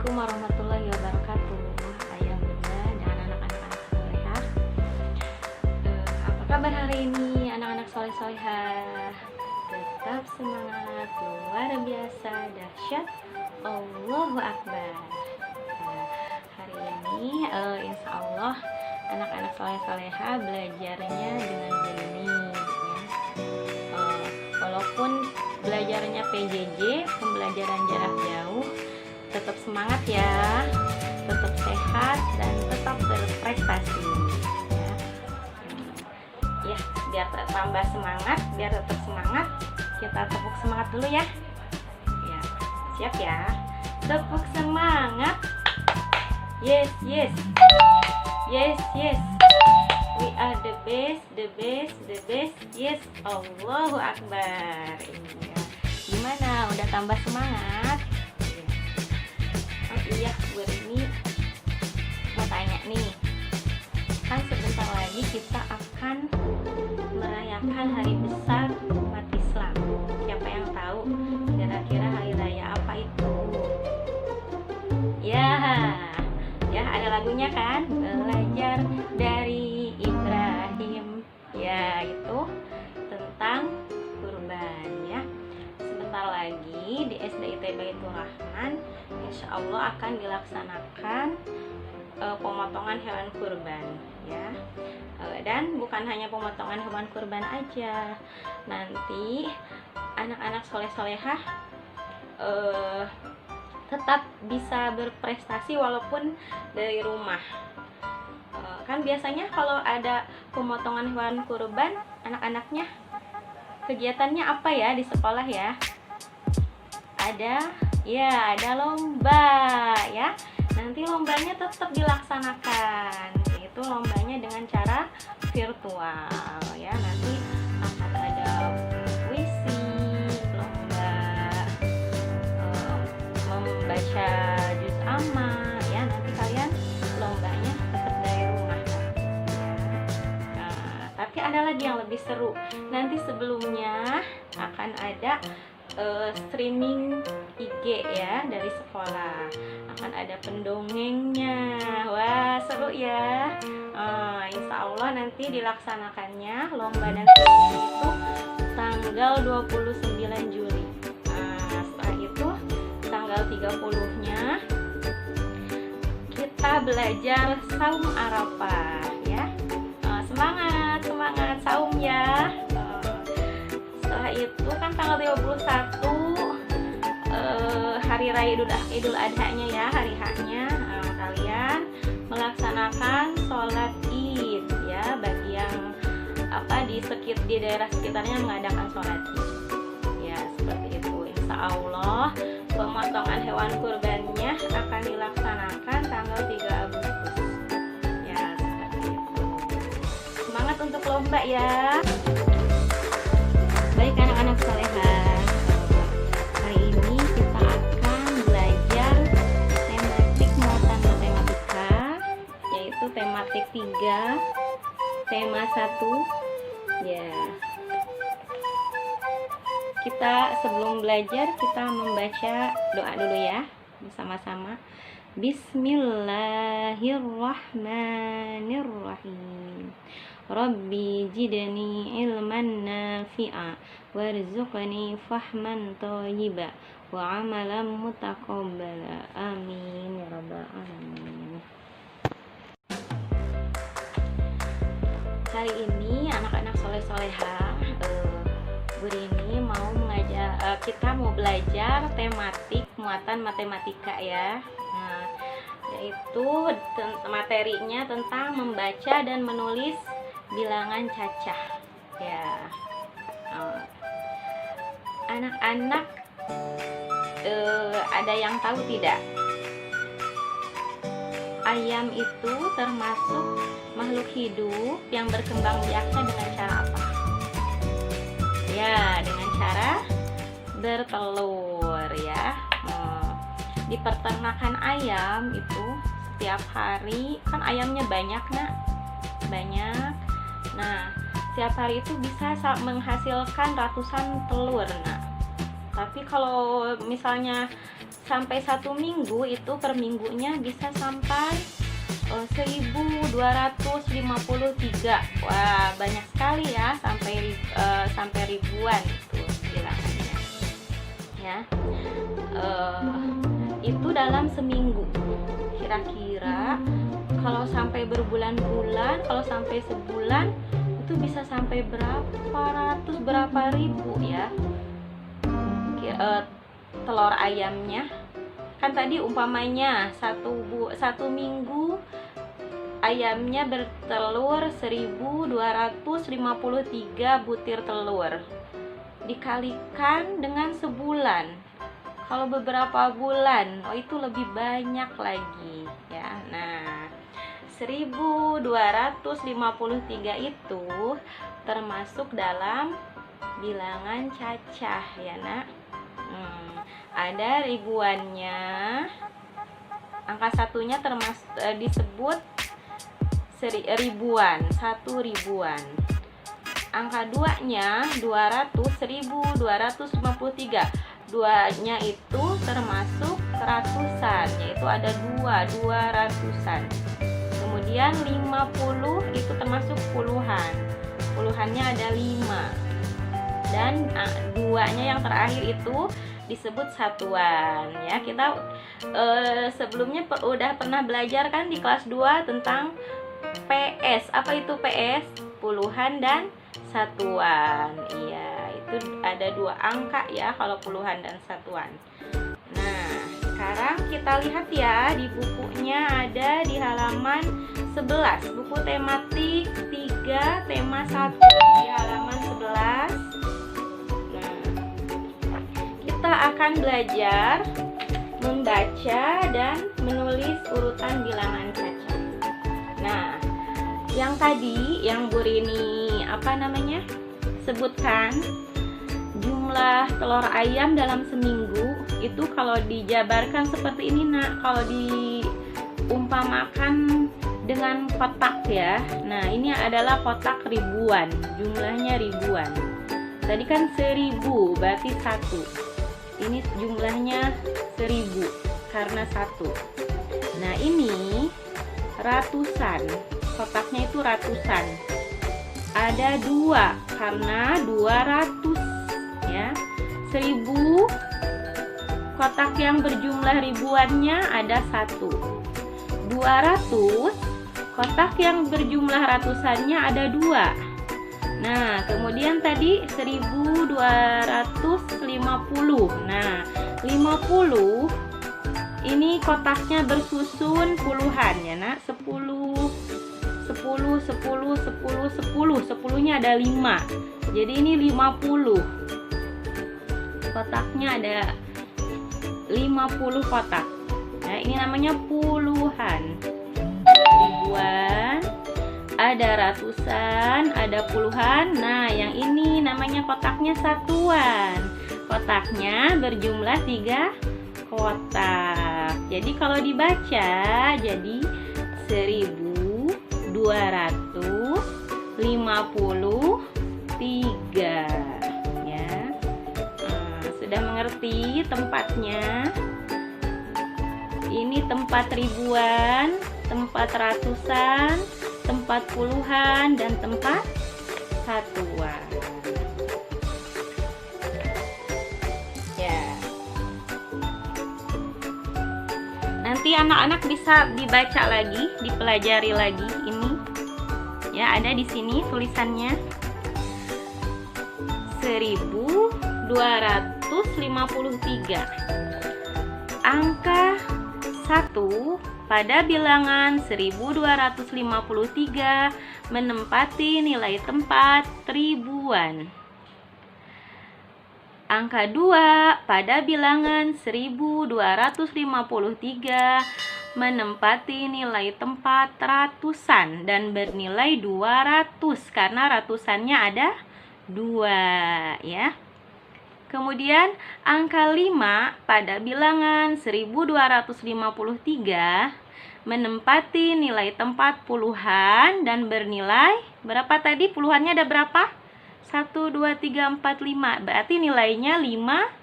Assalamualaikum warahmatullahi wabarakatuh. Ayah bunda dan anak-anak solehah. Apa kabar hari ini anak-anak soleh-solehah? Tetap semangat, luar biasa, dahsyat, Allahu Akbar. Nah, hari ini insya Allah anak-anak soleh-solehah belajarnya dengan jernih ya. Walaupun belajarnya PJJ, pembelajaran jarak jauh, tetap semangat ya, tetap sehat dan tetap berprestasi ya. Biar tambah semangat, biar tetap semangat, kita tepuk semangat dulu ya. Ya, siap ya. Tepuk semangat. Yes, yes. Yes, yes. We are the best, the best, the best. Yes, Allahu Akbar. Ya. Gimana? Udah tambah semangat? Iya, gue ini mau tanya nih, kan sebentar lagi kita akan merayakan hari besar umat Islam. Siapa yang tahu kira-kira hari raya apa itu? Ya ada lagunya kan, belajar dari Ibrahim. Ya, itu tentang kurban ya. Sebentar lagi di SDIT Baitur Rahman insya Allah akan dilaksanakan pemotongan hewan kurban ya. Dan bukan hanya pemotongan hewan kurban aja, nanti anak-anak soleh-solehah tetap bisa berprestasi walaupun dari rumah. Kan biasanya kalau ada pemotongan hewan kurban, anak-anaknya kegiatannya apa ya di sekolah ya? Ada lomba ya. Nanti lombanya tetap dilaksanakan. Itu lombanya dengan cara virtual ya. Nanti akan ada puisi, lomba membaca juz amma ya. Nanti kalian lombanya tetap dari rumah. Tapi ada lagi yang lebih seru. Nanti sebelumnya akan ada streaming IG ya dari sekolah, akan ada pendongengnya. Wah, seru ya. Insya Allah nanti dilaksanakannya lomba dan streaming itu tanggal 29 Juli. Setelah itu tanggal 30-nya kita belajar saum Arafah ya. Semangat saum ya. Setelah itu kan tanggal 31 hari raya Idul Adha-nya ya, hari H-nya. Kalian melaksanakan sholat Id ya, bagi yang di daerah sekitarnya mengadakan sholat Id ya, seperti itu. Insya Allah pemotongan hewan kurbannya akan dilaksanakan tanggal 3 Agustus ya, seperti itu. Semangat untuk lomba ya. Baik anak-anak solehah, hari ini kita akan belajar tematik muatan matematika, yaitu tematik 3, tema 1 ya. Kita sebelum belajar kita membaca doa dulu ya bersama-sama. Bismillahirrahmanirrahim. Rabbi jidni ilman nafi'a warzuqni fahman thayyiba wa amalan mutaqabbala. Amin ya rabbal alamin. Hari ini anak-anak soleh-solehah, Bu Rini mau kita mau belajar tematik muatan matematika ya. Yaitu materinya tentang membaca dan menulis bilangan cacah ya. Anak-anak ada yang tahu tidak, ayam itu termasuk makhluk hidup yang berkembang biaknya dengan cara apa? Ya, dengan cara bertelur ya. Di peternakan ayam itu setiap hari kan ayamnya banyak banyak. Nah, setiap hari itu bisa menghasilkan ratusan telur. Nah, Tapi kalau misalnya sampai 1 minggu, itu per minggunya bisa sampai 1253. Wah, banyak sekali ya, sampai ribuan itu bilangannya ya. Itu dalam seminggu. Kira-kira kalau sampai berbulan-bulan, kalau sampai sebulan, itu bisa sampai berapa ribu ya telur ayamnya. Kan tadi umpamanya satu minggu ayamnya bertelur 1253 butir telur, dikalikan dengan sebulan. Kalau beberapa bulan, itu lebih banyak lagi ya. Nah, 1253 itu termasuk dalam bilangan cacah ya nak. Ada ribuannya, angka satunya disebut ribuan, 1 ribuan. Angka duanya 1253, duanya itu termasuk ratusan, yaitu ada 200-an. Kemudian 50 itu termasuk puluhan, puluhannya ada 5. Dan duanya yang terakhir itu disebut satuan ya. Kita sebelumnya udah pernah belajar kan di kelas 2 tentang PS. Apa itu PS? Puluhan dan satuan. Iya, itu ada 2 angka ya kalau puluhan dan satuan. Nah, sekarang kita lihat ya, di bukunya ada di halaman 11, buku tematik 3 tema 1, di halaman 11. Kita akan belajar membaca dan menulis urutan bilangan cacah. Nah, yang tadi yang Bu Rini sebutkan, jumlah telur ayam dalam seminggu itu kalau dijabarkan seperti ini nak, kalau diumpamakan dengan kotak ya. Nah, ini adalah kotak ribuan, jumlahnya ribuan. Tadi kan 1000 berarti 1. Ini jumlahnya 1000 karena 1. Nah, ini ratusan, kotaknya itu ratusan. Ada 2 karena 200 ya. 1000 kotak yang berjumlah ribuannya ada 1. 200 kotak yang berjumlah ratusannya ada 2. Nah, kemudian tadi 1250. Nah, 50 ini kotaknya bersusun puluhan ya nak. 10 10-nya ada 5. Jadi ini 50. Kotaknya ada 50 kotak. Nah, ini namanya puluhan. Ribuan, ada ratusan, ada puluhan. Nah, yang ini namanya kotaknya satuan. Kotaknya berjumlah 3 kotak. Jadi kalau dibaca jadi 1253 ya. Sudah mengerti tempatnya? Ini tempat ribuan, tempat ratusan, tempat puluhan, dan tempat satuan. Ya. Nanti anak-anak bisa dibaca lagi, dipelajari lagi ini. Ya, ada di sini tulisannya. 1253. Angka 1 pada bilangan 1253 menempati nilai tempat ribuan. Angka 2 pada bilangan 1253 menempati nilai tempat ratusan dan bernilai 200 karena ratusannya ada 2 ya. Kemudian angka 5 pada bilangan 1253 menempati nilai tempat puluhan dan bernilai berapa tadi? Puluhannya ada berapa? 1, 2, 3, 4, 5. Berarti nilainya 50.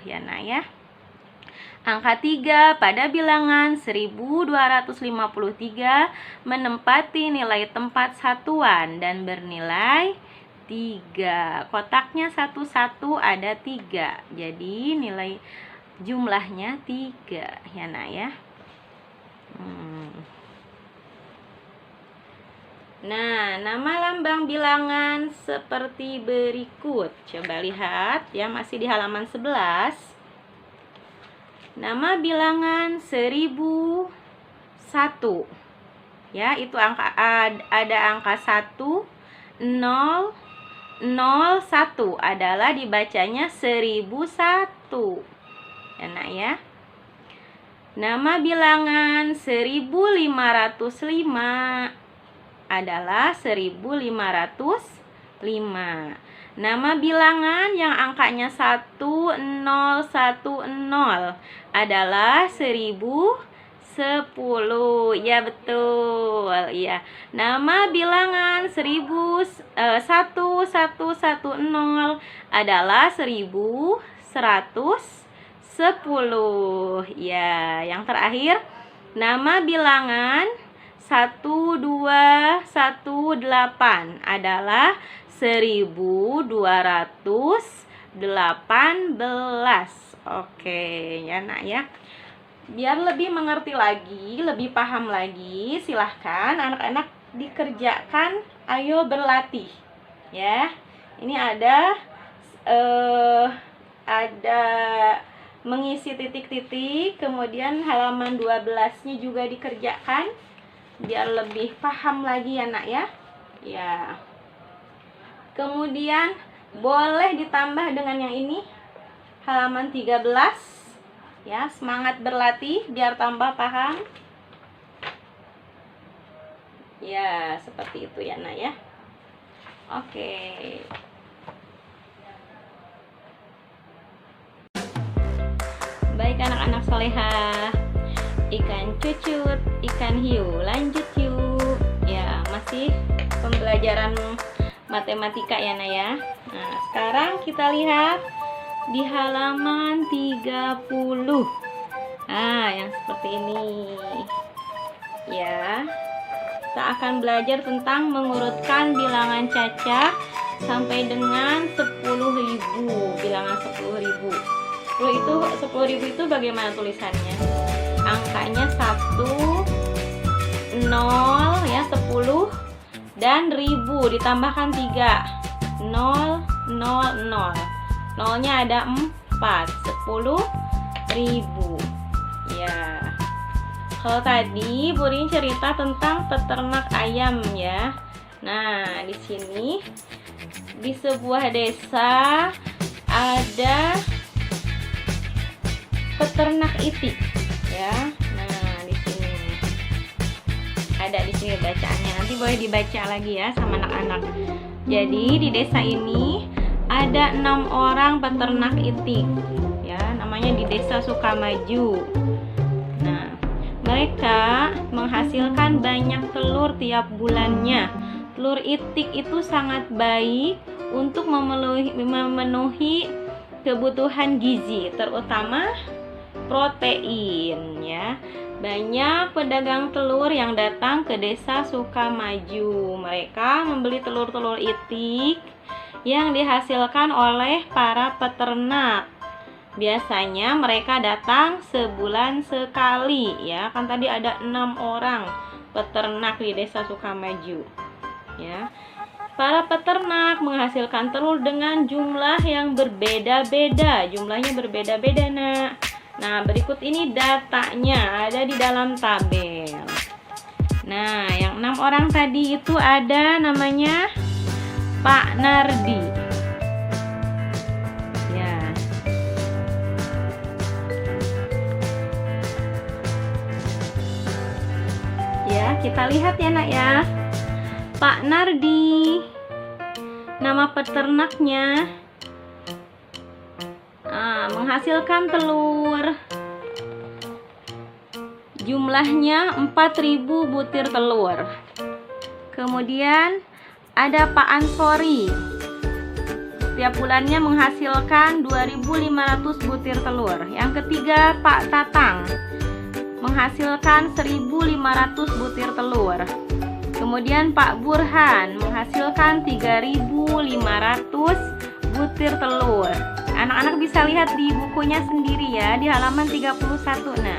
ya nak ya. Angka 3 pada bilangan 1253 menempati nilai tempat satuan dan bernilai 3. Kotaknya satu-satu ada 3. Jadi nilai jumlahnya 3 ya nak ya. Nah, nama lambang bilangan seperti berikut. Coba lihat ya, masih di halaman 11. Nama bilangan 1001. Ya, itu angka ada angka 1, 0, 0, 1 adalah dibacanya 1001. Ya, nak ya. Nama bilangan 1505 adalah 1505. Nama bilangan yang angkanya 1010 adalah 1010. Ya, betul. Ya. Nama bilangan 1110 adalah 1110. Ya, yang terakhir nama bilangan 1218 adalah 1218. Oke, ya nak ya. Biar lebih mengerti lagi, lebih paham lagi, silahkan anak-anak dikerjakan. Ayo berlatih. Ya. Ini ada mengisi titik-titik, kemudian halaman 12-nya juga dikerjakan biar lebih paham lagi ya nak ya. Ya. Kemudian boleh ditambah dengan yang ini, halaman 13. Ya, semangat berlatih biar tambah paham. Ya, seperti itu ya nak ya. Oke. Baik anak-anak solehah, ikan cucut, ikan hiu, lanjut yuk. Ya, masih pembelajaran matematika ya nak ya. Nah, sekarang kita lihat di halaman 30. Nah, yang seperti ini. Ya. Kita akan belajar tentang mengurutkan bilangan cacah sampai dengan 10.000. Bilangan 10.000. 10.000 itu bagaimana tulisannya? Angkanya 1, 0 ya, 10 dan 1000 ditambahkan 3. 0, 0, 0. Nolnya ada 4. 10.000. Ya. Kalau tadi Bu Rin cerita tentang peternak ayam ya. Nah, di sini di sebuah desa ada peternak itik ya. Nah, di sini ada bacaannya. Nanti boleh dibaca lagi ya sama anak-anak. Jadi di desa ini ada 6 orang peternak itik ya, namanya di Desa Sukamaju. Nah, mereka menghasilkan banyak telur tiap bulannya. Telur itik itu sangat baik untuk memenuhi kebutuhan gizi, terutama protein ya. Banyak pedagang telur yang datang ke Desa Sukamaju. Mereka membeli telur-telur itik yang dihasilkan oleh para peternak. Biasanya mereka datang sebulan sekali ya. Kan tadi ada 6 orang peternak di Desa Sukamaju. Ya. Para peternak menghasilkan telur dengan jumlah yang berbeda-beda. Jumlahnya berbeda-beda, Nak. Nah, berikut ini datanya ada di dalam tabel. Nah, yang 6 orang tadi itu ada namanya Pak Nardi. Ya. Ya, kita lihat ya, Nak ya. Pak Nardi, nama peternaknya, menghasilkan telur. Jumlahnya 4.000 butir telur. Kemudian ada Pak Ansori. setiap bulannya menghasilkan 2.500 butir telur. Yang ketiga, Pak Tatang menghasilkan 1.500 butir telur. Kemudian Pak Burhan menghasilkan 3.500 butir telur. Anak-anak bisa lihat di bukunya sendiri ya, di halaman 31. Nah,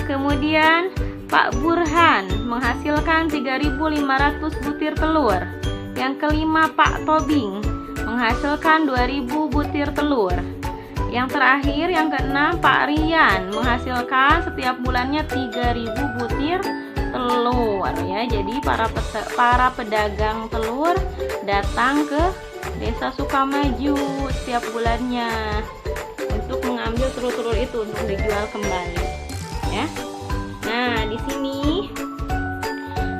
kemudian Pak Burhan menghasilkan 3.500 butir telur. Yang kelima, Pak Tobing menghasilkan 2.000 butir telur. Yang terakhir, yang keenam, Pak Rian menghasilkan setiap bulannya 3.000 butir telur ya. Jadi para pedagang telur datang ke Desa Sukamaju setiap bulannya untuk mengambil telur-telur itu untuk dijual kembali ya. Nah, di sini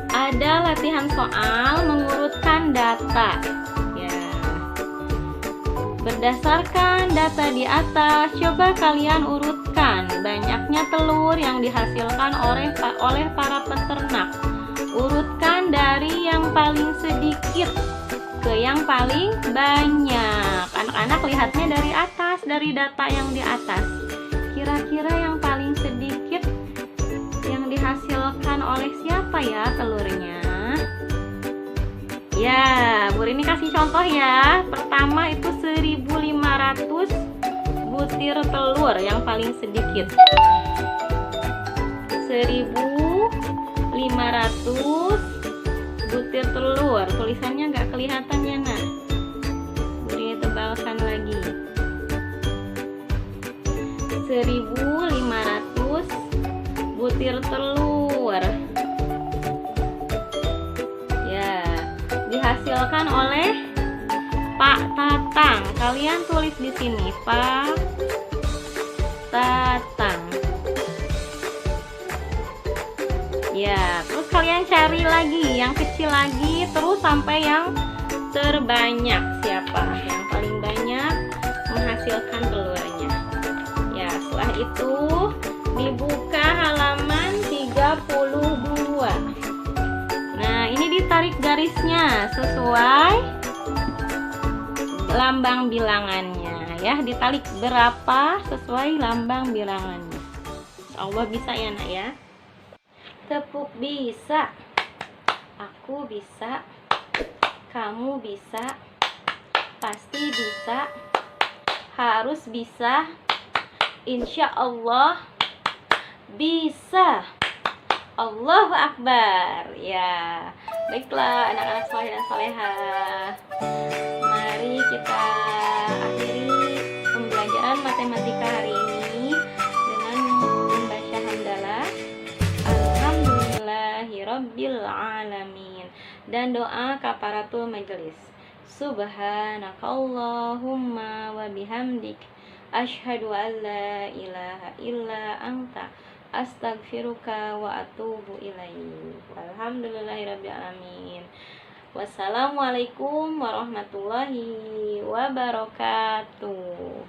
ada latihan soal mengurutkan data ya. Berdasarkan data di atas, coba kalian urutkan banyaknya telur yang dihasilkan oleh para peternak. Urutkan dari yang paling sedikit ke yang paling banyak. Anak-anak lihatnya dari atas, dari data yang di atas. Kira-kira yang paling sedikit yang dihasilkan oleh siapa ya telurnya? Ya, Bu Rini kasih contoh ya. Pertama itu 1.500 butir telur yang paling sedikit. 1.500 butir telur. Tulisannya nggak kelihatan ya, Nak. Bu Rini tebalkan lagi. 1.500 butir telur ya, dihasilkan oleh Pak Tatang. Kalian tulis di sini Pak Tatang ya. Terus kalian cari lagi yang kecil lagi terus sampai yang terbanyak. Siapa yang paling banyak menghasilkan telurnya ya. Setelah itu dibuka halaman 32. Nah, ini ditarik garisnya sesuai lambang bilangannya ya. Ditarik berapa sesuai lambang bilangannya. Allah bisa ya, Nak ya. Tepuk bisa. Aku bisa. Kamu bisa. Pasti bisa. Harus bisa. Insya Allah bisa. Allahu Akbar ya. Baiklah anak-anak saleh dan salehah, mari kita akhiri pembelajaran matematika hari ini dengan membaca hamdalah alhamdulillahirabbil alamin dan doa kafaratul majelis. Subhanakallahumma wa bihamdik asyhadu an la ilaha illa anta astaghfiruka wa atubu ilaik. Alhamdulillahirabbil alamin. Wassalamualaikum warahmatullahi wabarakatuh.